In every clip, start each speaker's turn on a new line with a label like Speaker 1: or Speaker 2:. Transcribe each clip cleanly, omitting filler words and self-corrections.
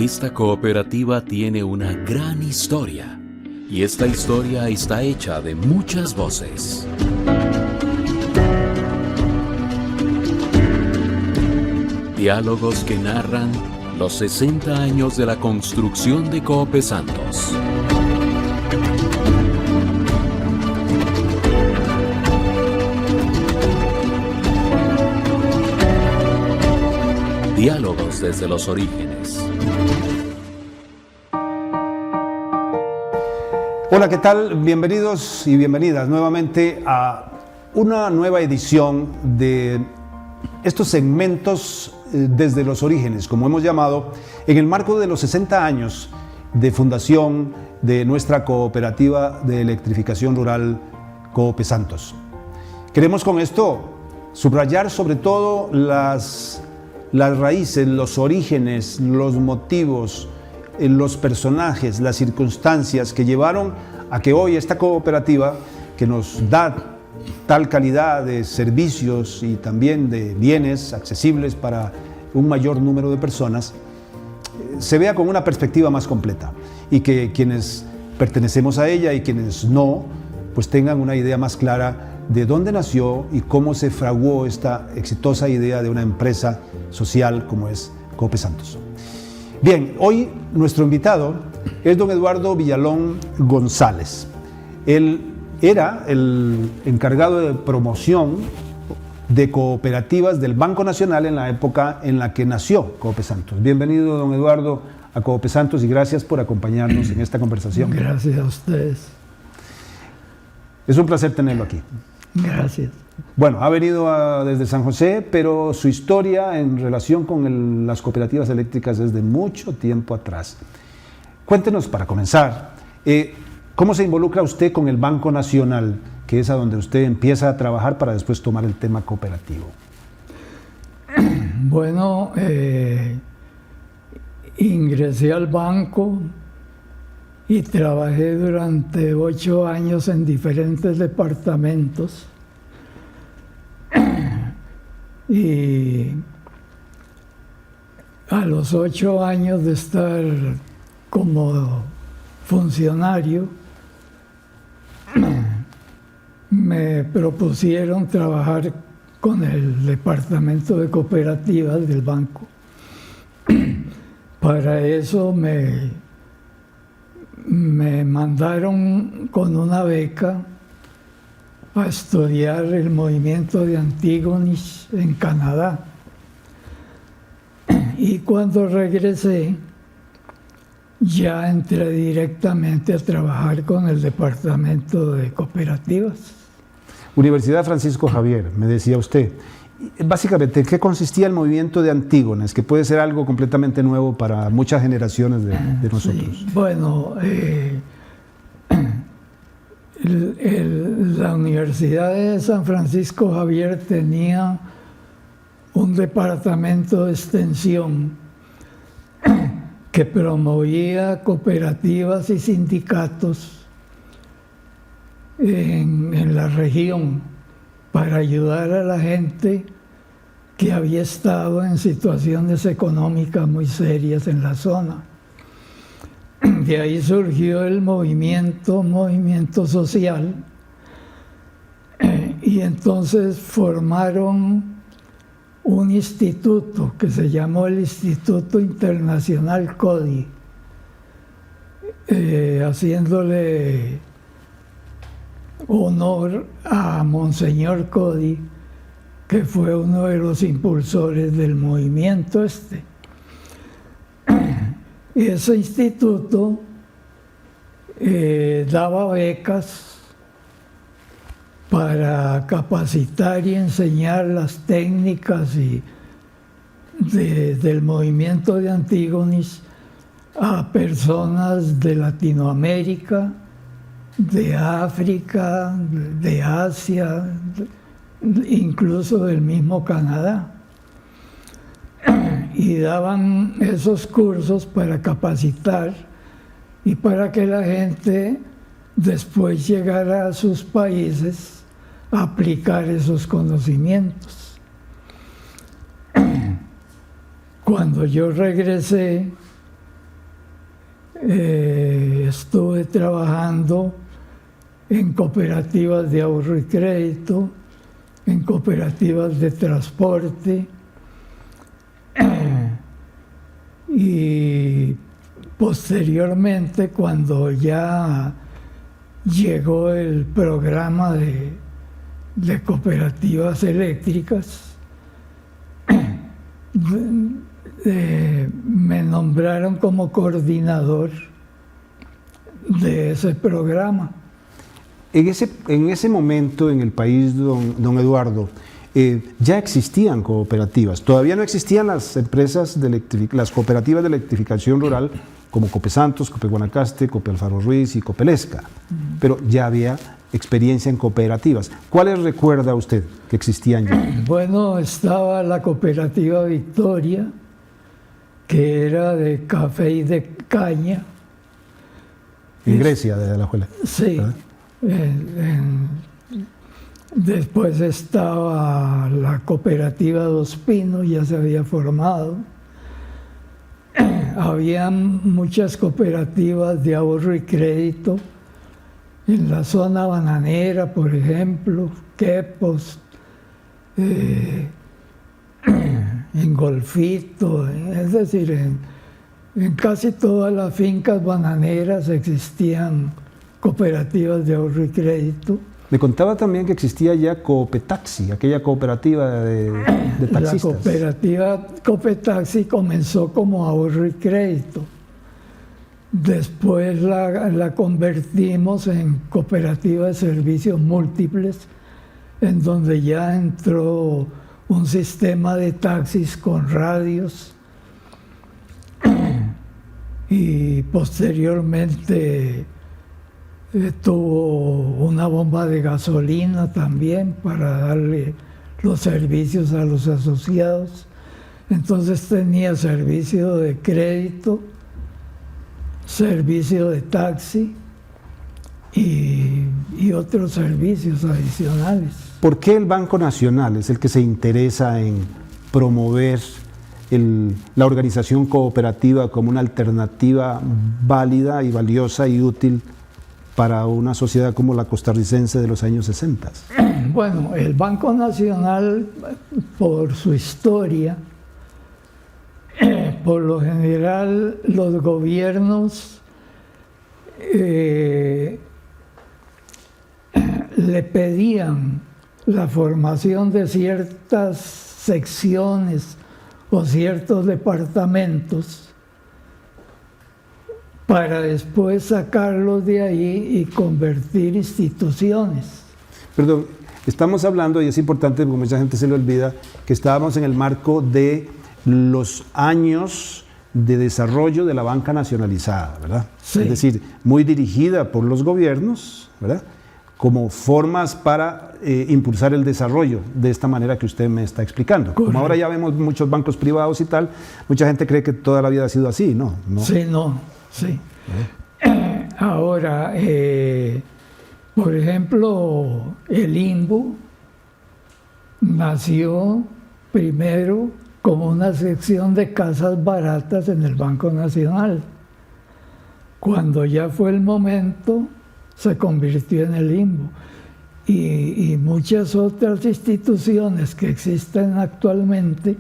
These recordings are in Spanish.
Speaker 1: Esta cooperativa tiene una gran historia y esta historia está hecha de muchas voces. Diálogos que narran los 60 años de la construcción de Coop Santos. Diálogos desde los orígenes.
Speaker 2: Hola, ¿qué tal? Bienvenidos y bienvenidas nuevamente a una nueva edición de estos segmentos desde los orígenes, como hemos llamado, en el marco de los 60 años de fundación de nuestra cooperativa de electrificación rural Coop Santos. Queremos con esto subrayar sobre todo las raíces, los orígenes, los motivos, los personajes, las circunstancias que llevaron a que hoy esta cooperativa, que nos da tal calidad de servicios y también de bienes accesibles para un mayor número de personas, se vea con una perspectiva más completa y que quienes pertenecemos a ella y quienes no, pues tengan una idea más clara de dónde nació y cómo se fraguó esta exitosa idea de una empresa social como es Coop Santos. Bien, hoy nuestro invitado es don Eduardo Villalón González. Él era el encargado de promoción de cooperativas del Banco Nacional en la época en la que nació Coop Santos. Bienvenido, don Eduardo, a Coop Santos y gracias por acompañarnos en esta conversación.
Speaker 3: Gracias a ustedes.
Speaker 2: Es un placer tenerlo aquí.
Speaker 3: Gracias.
Speaker 2: Bueno, ha venido desde San José, pero su historia en relación con las cooperativas eléctricas es de mucho tiempo atrás. Cuéntenos, para comenzar, ¿cómo se involucra usted con el Banco Nacional, que es a donde usted empieza a trabajar para después tomar el tema cooperativo?
Speaker 3: Bueno, ingresé al banco y trabajé durante 8 años en diferentes departamentos. Y a los 8 años de estar como funcionario, me propusieron trabajar con el departamento de cooperativas del banco. Para eso me mandaron con una beca a estudiar el movimiento de Antígonis en Canadá. Y cuando regresé, ya entré directamente a trabajar con el departamento de cooperativas.
Speaker 2: Universidad Francisco Javier, me decía usted. Básicamente, ¿en qué consistía el movimiento de Antígonis? Que puede ser algo completamente nuevo para muchas generaciones de nosotros.
Speaker 3: Sí. Bueno, la Universidad de San Francisco Javier tenía un departamento de extensión que promovía cooperativas y sindicatos en la región para ayudar a la gente que había estado en situaciones económicas muy serias en la zona. De ahí surgió el movimiento social, y entonces formaron un instituto que se llamó el Instituto Internacional CODI, haciéndole honor a Monseñor Cody, que fue uno de los impulsores del movimiento este. Ese instituto daba becas para capacitar y enseñar las técnicas del movimiento de Antígonis a personas de Latinoamérica, de África, de Asia, incluso del mismo Canadá. Y daban esos cursos para capacitar y para que la gente después llegara a sus países a aplicar esos conocimientos. Cuando yo regresé, estuve trabajando en cooperativas de ahorro y crédito, en cooperativas de transporte, y posteriormente, cuando ya llegó el programa de cooperativas eléctricas, me nombraron como coordinador de ese programa.
Speaker 2: En ese momento en el país, don Eduardo, ya existían cooperativas. Todavía no existían las empresas las cooperativas de electrificación rural como Copesantos, Copeguanacaste, Copealfaro Ruiz y Copelesca, pero ya había experiencia en cooperativas. ¿Cuáles recuerda usted que existían ya?
Speaker 3: Bueno, estaba la cooperativa Victoria, que era de café y de caña.
Speaker 2: En Grecia, de Alajuela.
Speaker 3: Sí. Después estaba la cooperativa Dos Pinos, ya se había formado. Había muchas cooperativas de ahorro y crédito en la zona bananera, por ejemplo, Quepos, en Golfito, es decir, en casi todas las fincas bananeras existían cooperativas de ahorro y crédito.
Speaker 2: Me contaba también que existía ya Copetaxi, aquella cooperativa de taxistas.
Speaker 3: La cooperativa Copetaxi comenzó como ahorro y crédito. Después la convertimos en cooperativa de servicios múltiples, en donde ya entró un sistema de taxis con radios y posteriormente tuvo una bomba de gasolina también para darle los servicios a los asociados. Entonces tenía servicio de crédito, servicio de taxi y otros servicios adicionales.
Speaker 2: ¿Por qué el Banco Nacional es el que se interesa en promover la organización cooperativa como una alternativa válida y valiosa y útil para una sociedad como la costarricense de los años 60?
Speaker 3: Bueno, el Banco Nacional, por su historia, por lo general los gobiernos le pedían la formación de ciertas secciones o ciertos departamentos para después sacarlos de ahí y convertir instituciones.
Speaker 2: Perdón, estamos hablando, y es importante porque mucha gente se le olvida, que estábamos en el marco de los años de desarrollo de la banca nacionalizada, ¿verdad?
Speaker 3: Sí.
Speaker 2: Es decir, muy dirigida por los gobiernos, ¿verdad?, como formas para impulsar el desarrollo de esta manera que usted me está explicando.
Speaker 3: Correcto.
Speaker 2: Como ahora ya vemos muchos bancos privados y tal, mucha gente cree que toda la vida ha sido así, ¿no?
Speaker 3: Sí, no, sí. Ahora, por ejemplo, el INBU nació primero como una sección de casas baratas en el Banco Nacional. Cuando ya fue el momento, se convirtió en el INBU. Y muchas otras instituciones que existen actualmente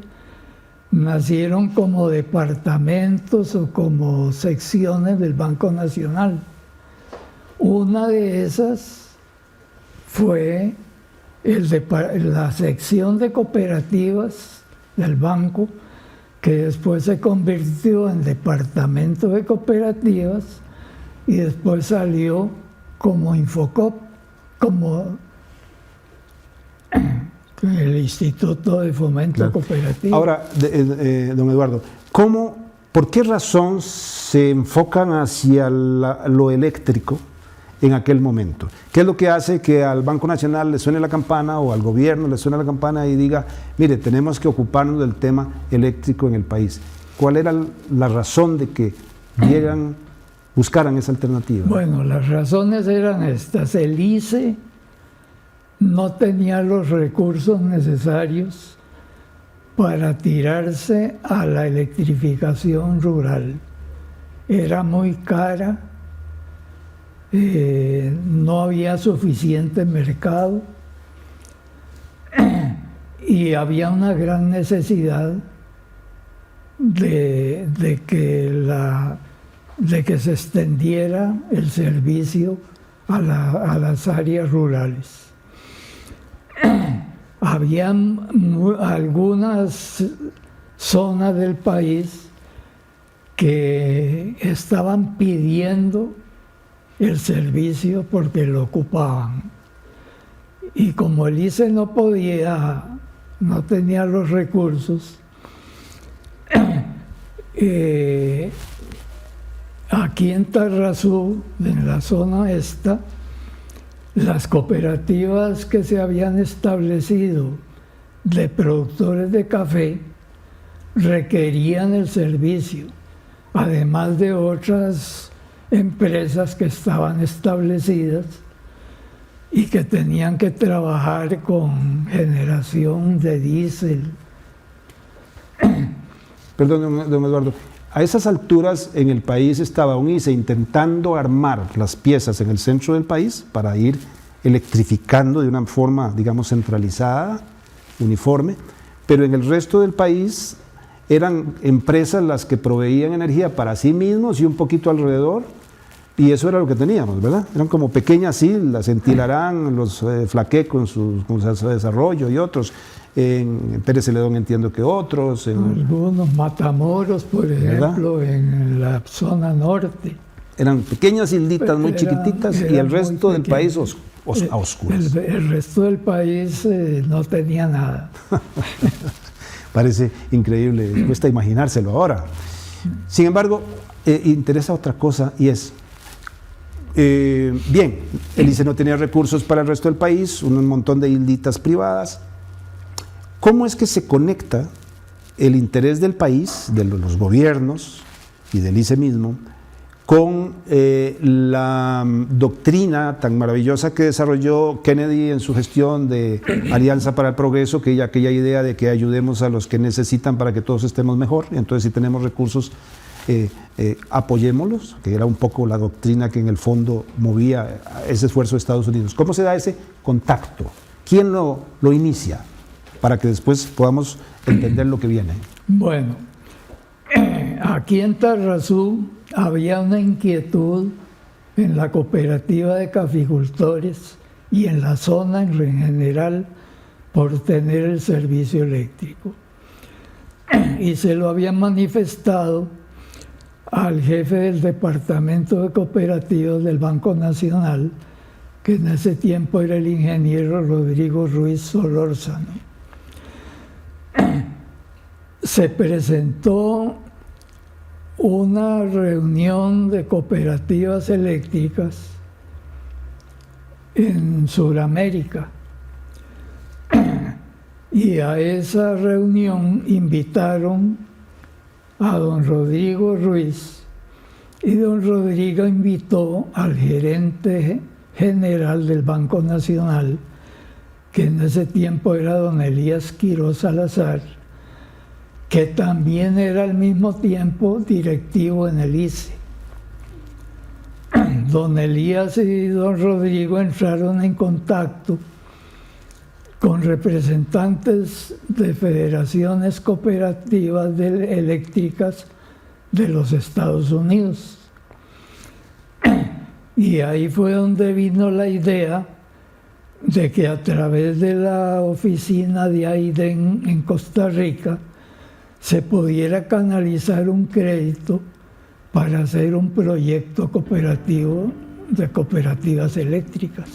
Speaker 3: nacieron como departamentos o como secciones del Banco Nacional. Una de esas fue la sección de cooperativas del banco, que después se convirtió en departamento de cooperativas y después salió como Infocop, como el Instituto de Fomento
Speaker 2: Claro.
Speaker 3: Cooperativo.
Speaker 2: Ahora, don Eduardo, ¿por qué razón se enfocan hacia lo eléctrico en aquel momento? ¿Qué es lo que hace que al Banco Nacional le suene la campana o al gobierno le suene la campana y diga, mire, tenemos que ocuparnos del tema eléctrico en el país? ¿Cuál era la razón de que buscaran esa alternativa?
Speaker 3: Bueno, las razones eran estas. El ICE no tenía los recursos necesarios para tirarse a la electrificación rural. era muy cara, no había suficiente mercado y había una gran necesidad de que se extendiera el servicio a las áreas rurales. Había algunas zonas del país que estaban pidiendo el servicio porque lo ocupaban. Y como el ICE no tenía los recursos, aquí en Tarrazú, en la zona esta, las cooperativas que se habían establecido de productores de café requerían el servicio, además de otras empresas que estaban establecidas y que tenían que trabajar con generación de diésel.
Speaker 2: Perdón, don Eduardo, a esas alturas en el país estaba un ICE intentando armar las piezas en el centro del país para ir electrificando de una forma, digamos, centralizada, uniforme, pero en el resto del país eran empresas las que proveían energía para sí mismos y un poquito alrededor, y eso era lo que teníamos, ¿verdad? Eran como pequeñas islas, en Tilarán, los Flaqué con su desarrollo y otros, en Pérez Celedón entiendo que otros.
Speaker 3: Algunos, Matamoros, por ejemplo, ¿verdad? En la zona norte.
Speaker 2: Eran pequeñas islitas muy chiquititas y el resto del país a oscuras.
Speaker 3: El resto del país no tenía nada.
Speaker 2: Parece increíble, cuesta imaginárselo ahora. Sin embargo, interesa otra cosa y es, bien, el ICE no tenía recursos para el resto del país, un montón de islitas privadas. ¿Cómo es que se conecta el interés del país, de los gobiernos y del ICE mismo, con la doctrina tan maravillosa que desarrolló Kennedy en su gestión de Alianza para el Progreso, aquella idea de que ayudemos a los que necesitan para que todos estemos mejor, entonces si tenemos recursos, apoyémoslos, que era un poco la doctrina que en el fondo movía ese esfuerzo de Estados Unidos? ¿Cómo se da ese contacto? ¿Quién lo inicia? Para que después podamos entender lo que viene.
Speaker 3: Bueno, aquí en Tarrazú había una inquietud en la cooperativa de caficultores y en la zona en general por tener el servicio eléctrico. Y se lo habían manifestado al jefe del departamento de cooperativas del Banco Nacional, que en ese tiempo era el ingeniero Rodrigo Ruiz Solórzano. Se presentó una reunión de cooperativas eléctricas en Sudamérica y a esa reunión invitaron a don Rodrigo Ruiz y don Rodrigo invitó al gerente general del Banco Nacional, que en ese tiempo era don Elías Quiroz Salazar, que también era al mismo tiempo directivo en el ICE. Don Elías y don Rodrigo entraron en contacto con representantes de federaciones cooperativas eléctricas de los Estados Unidos. Y ahí fue donde vino la idea de que a través de la oficina de AIDEN en Costa Rica se pudiera canalizar un crédito para hacer un proyecto cooperativo de cooperativas eléctricas.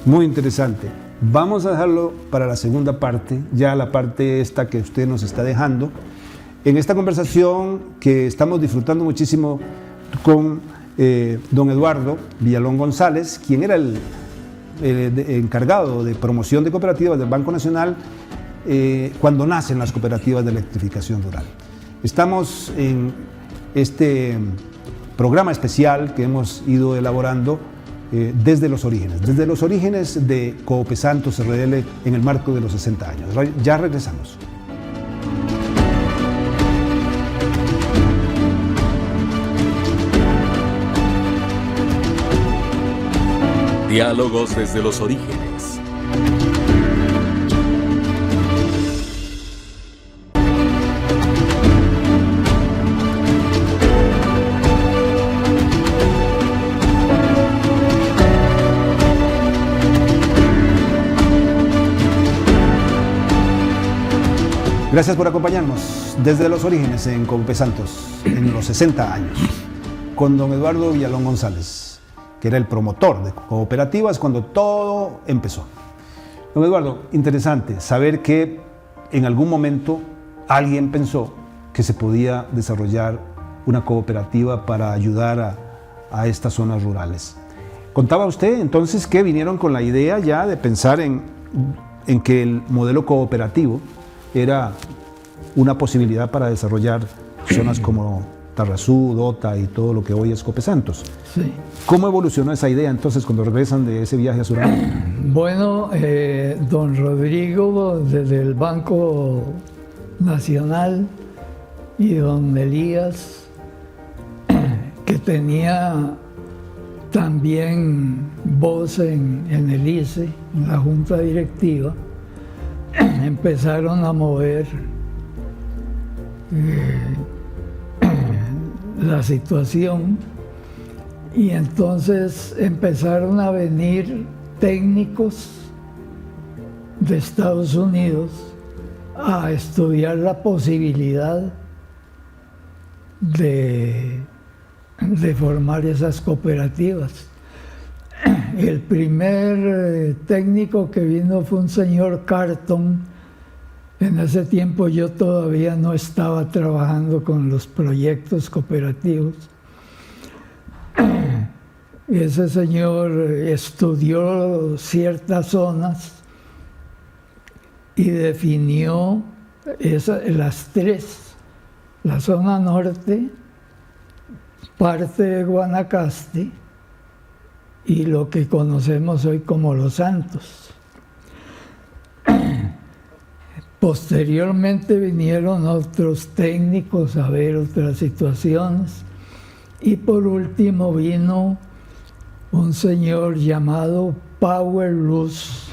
Speaker 2: Muy interesante. Vamos a dejarlo para la segunda parte, ya la parte esta que usted nos está dejando, en esta conversación que estamos disfrutando muchísimo con don Eduardo Villalón González, quien era el encargado de promoción de cooperativas del Banco Nacional cuando nacen las cooperativas de electrificación rural. Estamos en este programa especial que hemos ido elaborando desde los orígenes de Coope Santos RDL en el marco de los 60 años. Ya regresamos.
Speaker 1: Diálogos desde los orígenes.
Speaker 2: Gracias por acompañarnos desde los orígenes en Copesantos, en los 60 años, con don Eduardo Villalón González, que era el promotor de cooperativas cuando todo empezó. Don Eduardo, interesante saber que en algún momento alguien pensó que se podía desarrollar una cooperativa para ayudar a estas zonas rurales. Contaba usted entonces que vinieron con la idea ya de pensar en que el modelo cooperativo era una posibilidad para desarrollar zonas como Tarrazú, Dota y todo lo que hoy es Copesantos.
Speaker 3: Sí.
Speaker 2: ¿Cómo evolucionó esa idea entonces cuando regresan de ese viaje a Sudamérica?
Speaker 3: Bueno, don Rodrigo desde el Banco Nacional y don Elías, que tenía también voz en el ICE, en la junta directiva, empezaron a mover la situación y entonces empezaron a venir técnicos de Estados Unidos a estudiar la posibilidad de formar esas cooperativas. El primer técnico que vino fue un señor Carton. En ese tiempo yo todavía no estaba trabajando con los proyectos cooperativos. Ese señor estudió ciertas zonas y definió las tres: la zona norte, parte de Guanacaste y lo que conocemos hoy como Los Santos. Posteriormente vinieron otros técnicos a ver otras situaciones y por último vino un señor llamado Power Luz,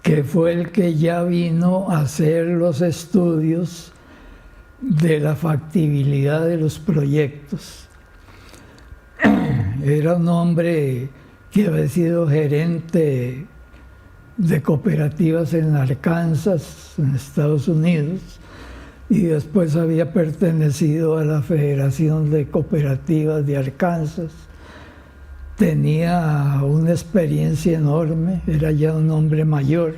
Speaker 3: que fue el que ya vino a hacer los estudios de la factibilidad de los proyectos. Era un hombre que había sido gerente de cooperativas en Arkansas, en Estados Unidos, y después había pertenecido a la Federación de Cooperativas de Arkansas. Tenía una experiencia enorme, era ya un hombre mayor,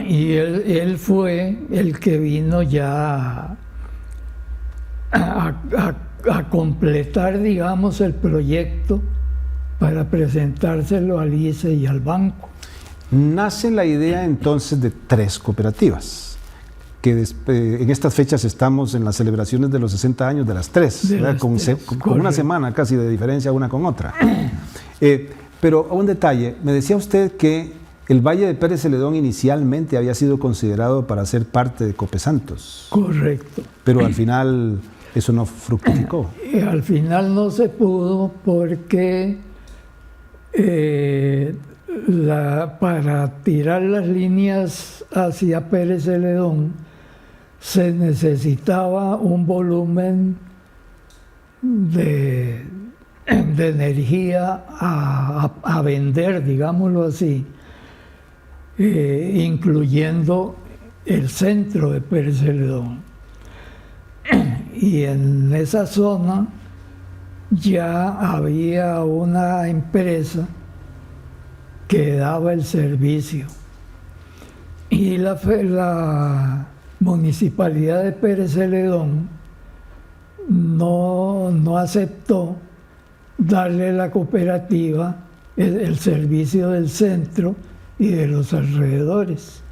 Speaker 3: y él fue el que vino ya a completar, digamos, el proyecto para presentárselo al ICE y al banco.
Speaker 2: Nace la idea entonces de 3 cooperativas, que en estas fechas estamos en las celebraciones de los 60 años de las 3, con una semana casi de diferencia una con otra. Pero un detalle, me decía usted que el Valle de Pérez Celedón inicialmente había sido considerado para ser parte de Copesantos.
Speaker 3: Correcto.
Speaker 2: Pero al final eso no fructificó.
Speaker 3: Al final no se pudo porque para tirar las líneas hacia Pérez Celedón se necesitaba un volumen de energía a vender, digámoslo así, incluyendo el centro de Pérez Celedón. Y en esa zona ya había una empresa que daba el servicio y la municipalidad de Pérez Celedón no aceptó darle a la cooperativa el servicio del centro y de los alrededores,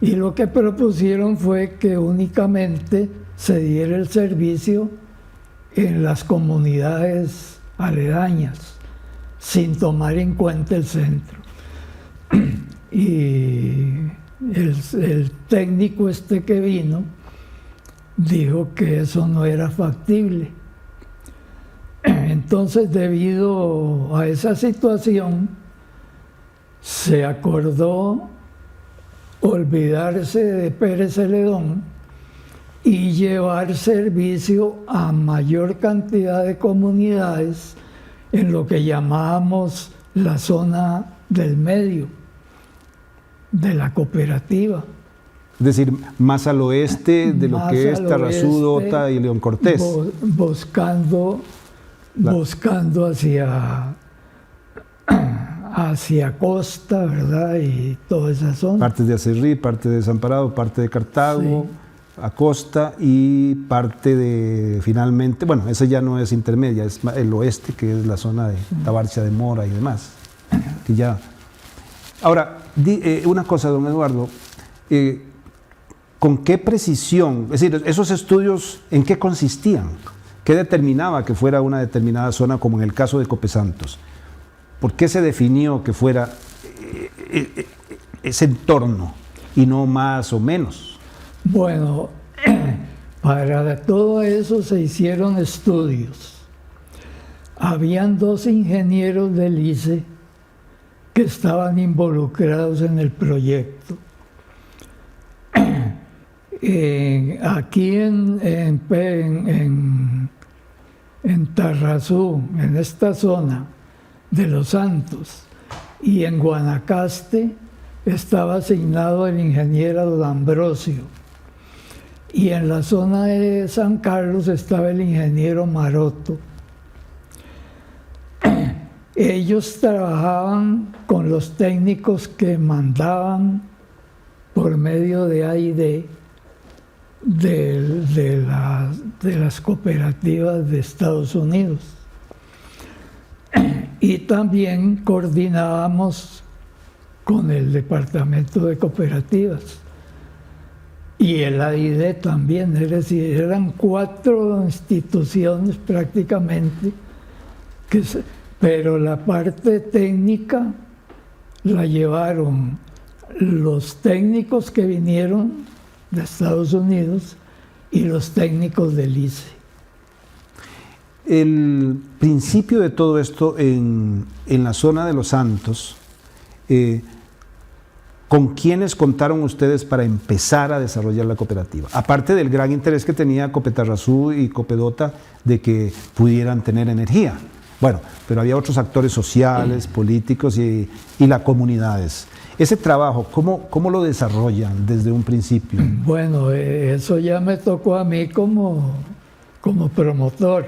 Speaker 3: y lo que propusieron fue que únicamente se diera el servicio en las comunidades aledañas, sin tomar en cuenta el centro. Y el técnico que vino dijo que eso no era factible. Entonces, debido a esa situación, se acordó olvidarse de Pérez Celedón y llevar servicio a mayor cantidad de comunidades en lo que llamábamos la zona del medio de la cooperativa.
Speaker 2: Es decir, más al oeste de lo que es Tarrazú, Dota y León Cortés.
Speaker 3: Buscando hacia Costa, ¿verdad? Y toda esa zona.
Speaker 2: Parte de Acerrí, parte de Desamparado, parte de Cartago, sí, a Costa, y parte de, finalmente, bueno, esa ya no es intermedia, es el oeste, que es la zona de Tabarcha de Mora y demás. Que ya. Ahora, una cosa, don Eduardo, ¿con qué precisión, es decir, esos estudios, en qué consistían? ¿Qué determinaba que fuera una determinada zona, como en el caso de Copesantos? ¿Por qué se definió que fuera ese entorno y no más o menos?
Speaker 3: Bueno, para todo eso se hicieron estudios. Habían 2 ingenieros del ICE que estaban involucrados en el proyecto. Aquí en Tarrazú, en esta zona de Los Santos, y en Guanacaste estaba asignado el ingeniero Don Ambrosio, y en la zona de San Carlos estaba el ingeniero Maroto. Ellos trabajaban con los técnicos que mandaban por medio de A&D de las cooperativas de Estados Unidos. Y también coordinábamos con el Departamento de Cooperativas y el A&D también, es decir, eran 4 instituciones prácticamente, pero la parte técnica la llevaron los técnicos que vinieron de Estados Unidos y los técnicos del ICE.
Speaker 2: El principio de todo esto en la zona de Los Santos, ¿con quiénes contaron ustedes para empezar a desarrollar la cooperativa? Aparte del gran interés que tenía Copetarrazú y Copedota de que pudieran tener energía. Bueno, pero había otros actores sociales, políticos y las comunidades. Ese trabajo, ¿cómo lo desarrollan desde un principio?
Speaker 3: Bueno, eso ya me tocó a mí como promotor,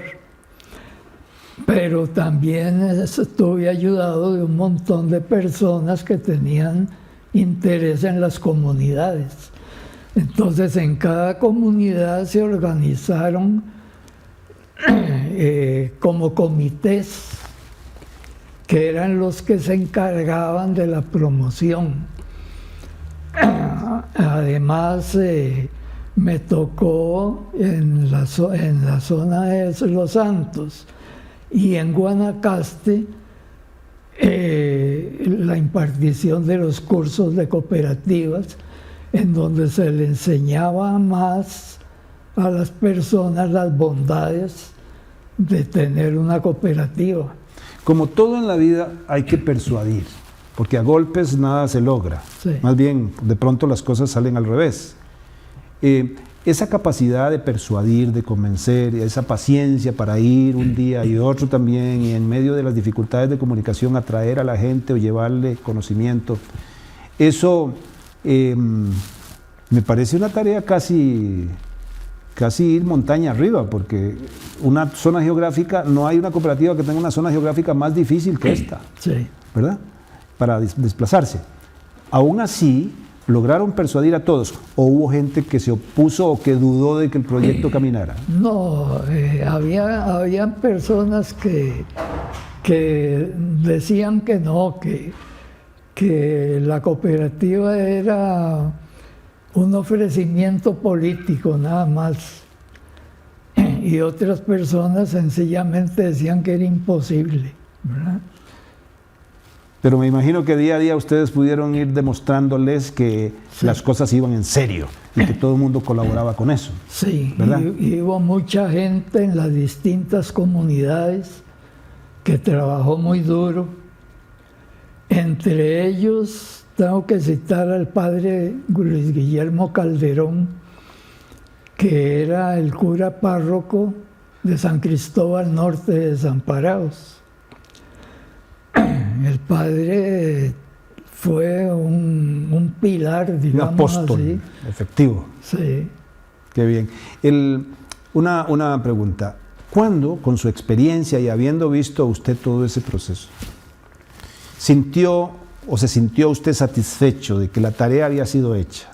Speaker 3: pero también estuve ayudado de un montón de personas que tenían interés en las comunidades. Entonces, en cada comunidad se organizaron como comités, que eran los que se encargaban de la promoción. Además, me tocó en la zona de Los Santos y en Guanacaste la impartición de los cursos de cooperativas, en donde se le enseñaba más a las personas las bondades de tener una cooperativa.
Speaker 2: Como todo en la vida hay que persuadir, porque a golpes nada se logra.
Speaker 3: Sí.
Speaker 2: Más bien, de pronto las cosas salen al revés. Esa capacidad de persuadir, de convencer, esa paciencia para ir un día y otro también, y en medio de las dificultades de comunicación atraer a la gente o llevarle conocimiento, eso me parece una tarea casi ir montaña arriba, porque una zona geográfica, no hay una cooperativa que tenga una zona geográfica más difícil que esta,
Speaker 3: sí,
Speaker 2: ¿verdad? Para desplazarse. Aún así, ¿lograron persuadir a todos? ¿O hubo gente que se opuso o que dudó de que el proyecto caminara?
Speaker 3: No, había personas que decían que no, que la cooperativa era un ofrecimiento político nada más, y otras personas sencillamente decían que era imposible, ¿verdad?
Speaker 2: Pero me imagino que día a día ustedes pudieron ir demostrándoles que las cosas iban en serio y que todo el mundo colaboraba con eso.
Speaker 3: Sí,
Speaker 2: ¿verdad?
Speaker 3: y hubo mucha gente en las distintas comunidades que trabajó muy duro. Entre ellos tengo que citar al padre Luis Guillermo Calderón, que era el cura párroco de San Cristóbal Norte de Desamparados. El padre fue un pilar, digamos
Speaker 2: un apóstol
Speaker 3: así.
Speaker 2: efectivo.
Speaker 3: Sí.
Speaker 2: Qué bien. Una pregunta. ¿Cuándo, con su experiencia y habiendo visto usted todo ese proceso, sintió o se sintió usted satisfecho de que la tarea había sido hecha?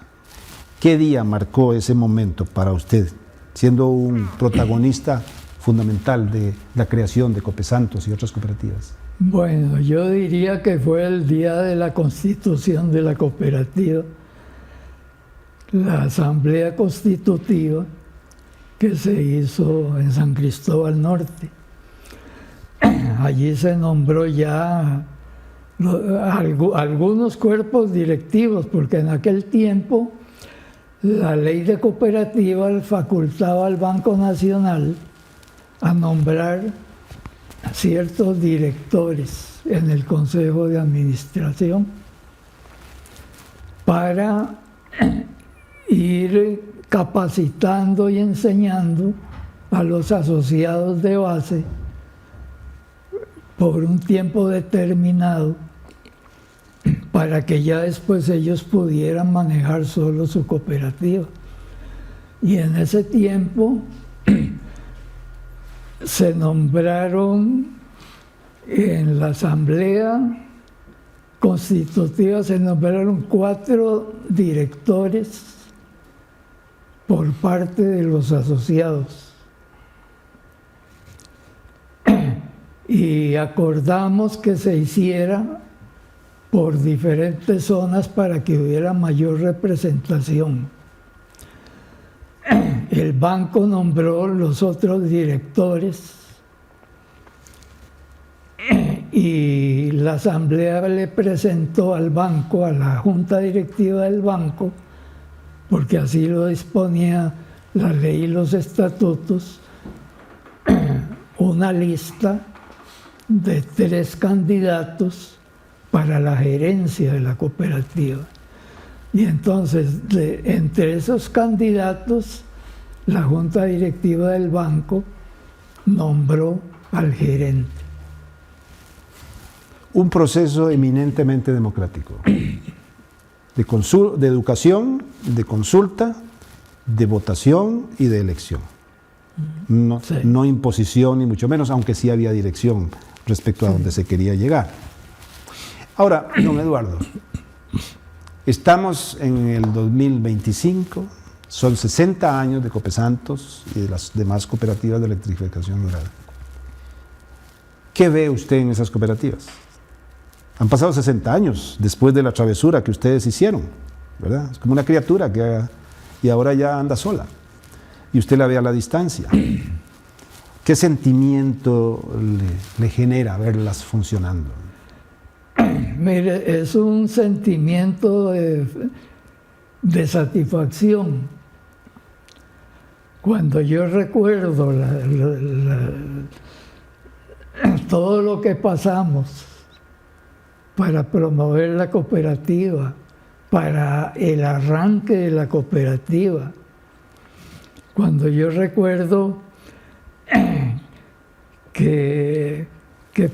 Speaker 2: ¿Qué día marcó ese momento para usted, siendo un protagonista fundamental de la creación de Copesantos y otras cooperativas?
Speaker 3: Bueno, yo diría que fue el día de la constitución de la cooperativa, la asamblea constitutiva que se hizo en San Cristóbal Norte. Allí se nombró ya algunos cuerpos directivos, porque en aquel tiempo la ley de cooperativas facultaba al Banco Nacional a nombrar ciertos directores en el Consejo de Administración para ir capacitando y enseñando a los asociados de base por un tiempo determinado para que ya después ellos pudieran manejar solo su cooperativa. Y en ese tiempo se nombraron en la asamblea constitutiva, se nombraron 4 directores por parte de los asociados. Y acordamos que se hiciera por diferentes zonas para que hubiera mayor representación. El banco nombró los otros directores y la asamblea le presentó al banco, a la junta directiva del banco, porque así lo disponía la ley y los estatutos, una lista de 3 candidatos para la gerencia de la cooperativa. Y entonces, entre esos candidatos, la junta directiva del banco nombró al gerente.
Speaker 2: Un proceso eminentemente democrático. De educación, de consulta, de votación y de elección. No,
Speaker 3: Sí.
Speaker 2: no imposición ni mucho menos, aunque sí había dirección respecto a donde se quería llegar. Ahora, don Eduardo, estamos en el 2025, son 60 años de Copesantos y de las demás cooperativas de electrificación rural. ¿Qué ve usted en esas cooperativas? Han pasado 60 años después de la travesura que ustedes hicieron, ¿verdad? Es como una criatura y ahora ya anda sola y usted la ve a la distancia. ¿Qué sentimiento le genera verlas funcionando?
Speaker 3: Mire, es un sentimiento de satisfacción. Cuando yo recuerdo todo lo que pasamos para promover la cooperativa, para el arranque de la cooperativa, cuando yo recuerdo que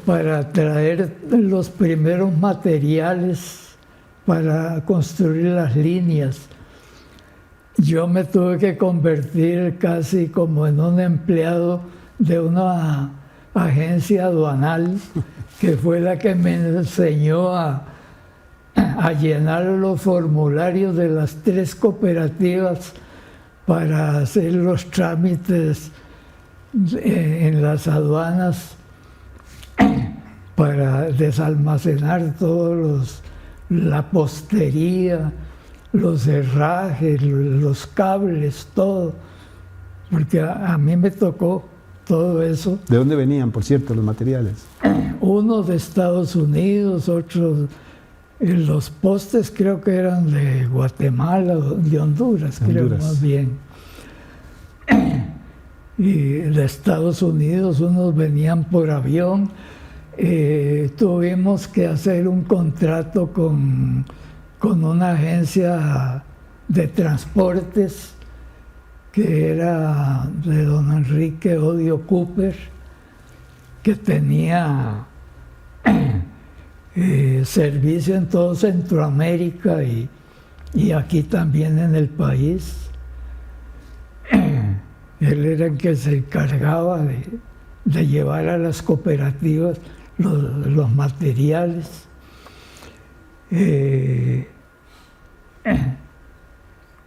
Speaker 3: para traer los primeros materiales para construir las líneas, yo me tuve que convertir casi como en un empleado de una agencia aduanal, que fue la que me enseñó a llenar los formularios de las 3 cooperativas para hacer los trámites en las aduanas, para desalmacenar la postería, los herrajes, los cables, todo. Porque a mí me tocó todo eso.
Speaker 2: ¿De dónde venían, por cierto, los materiales?
Speaker 3: Unos de Estados Unidos, otros, los postes creo que eran de Guatemala, de Honduras, creo más bien. Y de Estados Unidos unos venían por avión. Tuvimos que hacer un contrato con una agencia de transportes que era de don Enrique Odio Cooper, que tenía servicio en todo Centroamérica y aquí también en el país. Él era el que se encargaba de llevar a las cooperativas los materiales.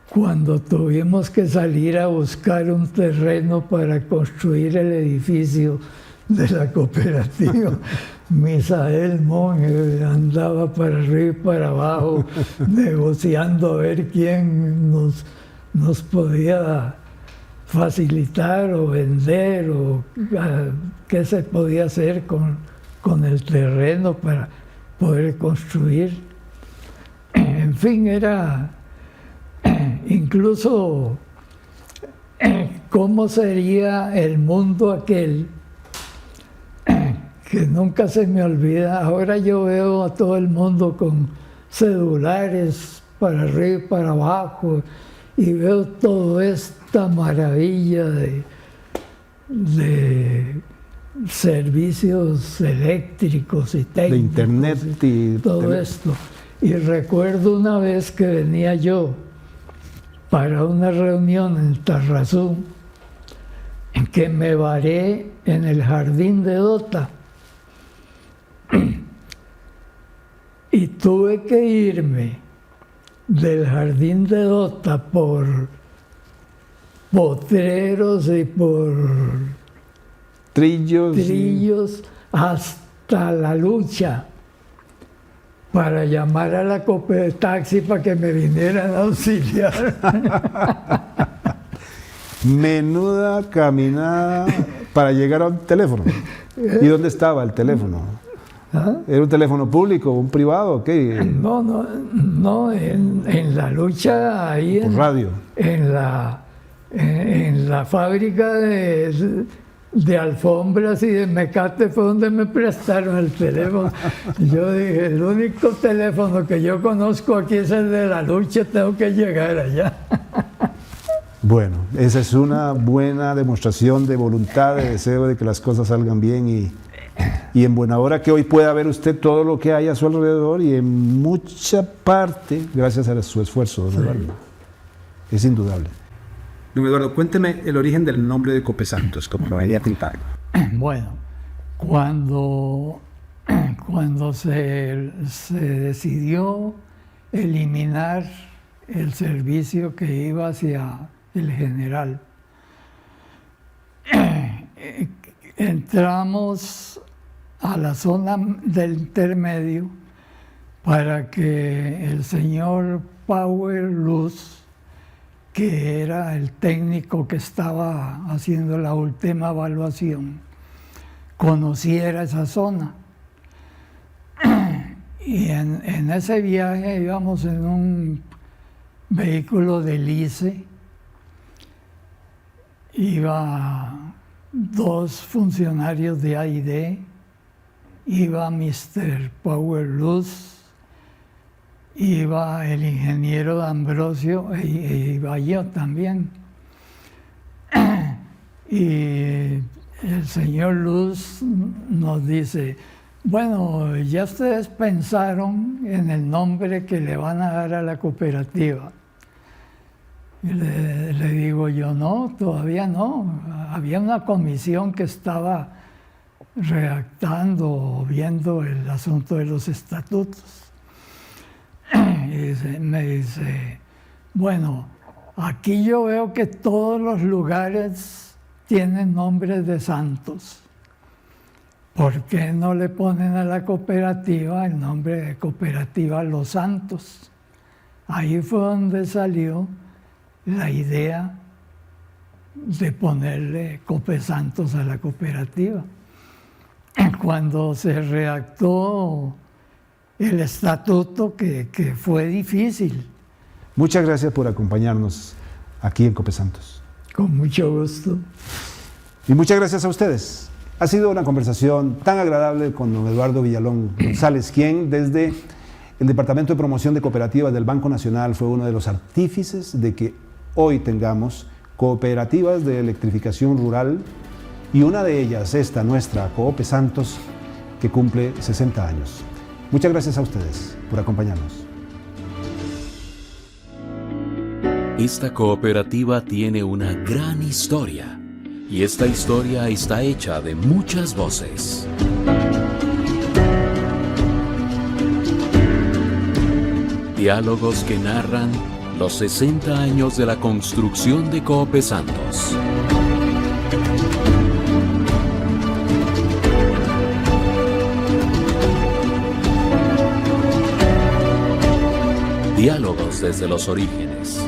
Speaker 3: Cuando tuvimos que salir a buscar un terreno para construir el edificio de la cooperativa, Misael Monge andaba para arriba y para abajo negociando a ver quién nos podía facilitar o vender o qué se podía hacer con el terreno para poder construir. En fin, era incluso cómo sería el mundo aquel, que nunca se me olvida. Ahora yo veo a todo el mundo con celulares para arriba y para abajo y veo toda esta maravilla de servicios eléctricos y técnicos,
Speaker 2: de internet y
Speaker 3: todo esto. Y recuerdo una vez que venía yo para una reunión en Tarrazú, en que me varé en el jardín de Dota y tuve que irme del jardín de Dota por potreros y por trillos hasta La Lucha para llamar a la taxi para que me vinieran a auxiliar.
Speaker 2: Menuda caminada para llegar a un teléfono. ¿Y dónde estaba el teléfono?
Speaker 3: ¿Ah?
Speaker 2: ¿Era un teléfono público, un privado? ¿Qué?
Speaker 3: No, en La Lucha, ahí
Speaker 2: Por radio.
Speaker 3: En la fábrica de alfombras y de mecate fue donde me prestaron el teléfono. Yo dije, el único teléfono que yo conozco aquí es el de La Lucha, tengo que llegar allá.
Speaker 2: Bueno, esa es una buena demostración de voluntad, de deseo de que las cosas salgan bien y en buena hora que hoy pueda ver usted todo lo que hay a su alrededor y en mucha parte gracias a su esfuerzo, don Eduardo. Es indudable. Don Eduardo, cuénteme el origen del nombre de Copesantos, como lo venía pintando.
Speaker 3: Bueno, cuando se decidió eliminar el servicio que iba hacia el general, entramos a la zona del intermedio para que el señor Power Luz, que era el técnico que estaba haciendo la última evaluación, conociera esa zona. Y en ese viaje íbamos en un vehículo de Lice, iba 2 funcionarios de AID, iba Mr. Power Luz, iba el ingeniero D'Ambrosio e iba yo también. Y el señor Luz nos dice, bueno, ya ustedes pensaron en el nombre que le van a dar a la cooperativa. Y le digo yo, no, todavía no. Había una comisión que estaba redactando, viendo el asunto de los estatutos. Y me dice, bueno, aquí yo veo que todos los lugares tienen nombres de santos. ¿Por qué no le ponen a la cooperativa el nombre de Cooperativa Los Santos? Ahí fue donde salió la idea de ponerle Copesantos a la cooperativa. Cuando se redactó el estatuto, que fue difícil.
Speaker 2: Muchas gracias por acompañarnos aquí en Copesantos.
Speaker 3: Con mucho gusto.
Speaker 2: Y muchas gracias a ustedes. Ha sido una conversación tan agradable con don Eduardo Villalón González, quien desde el Departamento de Promoción de Cooperativas del Banco Nacional fue uno de los artífices de que hoy tengamos cooperativas de electrificación rural, y una de ellas, esta nuestra Copesantos, que cumple 60 años. Muchas gracias a ustedes por acompañarnos.
Speaker 1: Esta cooperativa tiene una gran historia, y esta historia está hecha de muchas voces. Diálogos que narran los 60 años de la construcción de Copesantos. Diálogos desde los orígenes.